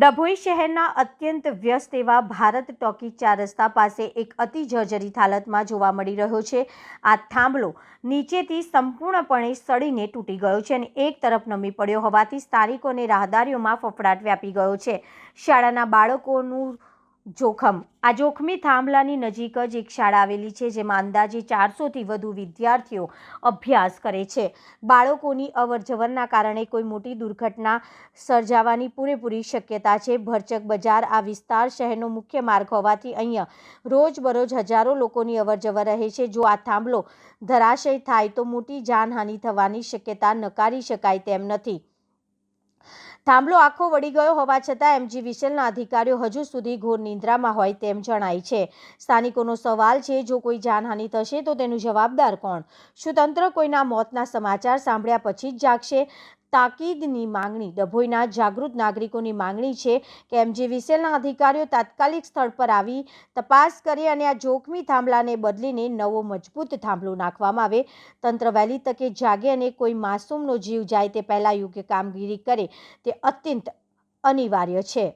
ડભોઈ શહેરના અત્યંત વ્યસ્ત એવા ભારત ટોકી 4 રસ્તા પાસે એક અતિ જર્જરિત હાલતમાં જોવા મળી રહ્યો છે। આ થાંભલો નીચેથી સંપૂર્ણપણે સડીને તૂટી ગયો છે અને એક તરફ નમી પડ્યો હોવાથી સ્થાનિકો અને રાહદારીઓમાં ફફડાટ વ્યાપી ગયો છે। શાળાના બાળકોનું જોખમ। આ જોખમી થાંભલાની નજીક જ એક શાળા આવેલી છે, જેમાં અંદાજે 400થી વધુ વિદ્યાર્થીઓ અભ્યાસ કરે છે। બાળકોની અવરજવરના કારણે કોઈ મોટી દુર્ઘટના સર્જાવાની પૂરેપૂરી શક્યતા છે। ભરચક બજાર આ વિસ્તાર શહેરનો મુખ્ય માર્ગ હોવાથી અહીંયા રોજબરોજ હજારો લોકોની અવરજવર રહે છે। જો આ થાંભલો ધરાશય થાય તો મોટી જાનહાનિ થવાની શક્યતા નકારી શકાય તેમ નથી। થાંભલો આખો વળી ગયો હોવા છતાં એમજીવીસીએલના અધિકારીઓ હજુ સુધી ઘોર નિંદ્રામાં હોય તેમ જણાય છે। સ્થાનિકોનો સવાલ છે, જો કોઈ જાનહાનિ થશે તો તેનું જવાબદાર કોણ? શું તંત્ર કોઈના મોતના સમાચાર સાંભળ્યા પછી જ જાગશે? તાકીદની માંગણી। ડભોઈના જાગૃત નાગરિકોની માંગણી છે કે એમજીવીસીએલના અધિકારીઓ તાત્કાલિક સ્થળ પર આવી તપાસ કરે અને આ જોખમી થાંભલાને બદલીને નવો મજબૂત થાંભલો નાખવામાં આવે। તંત્ર વહેલી તકે જાગે અને કોઈ માસૂમનો જીવ જાય તે પહેલાં યોગ્ય કામગીરી કરે તે અત્યંત અનિવાર્ય છે।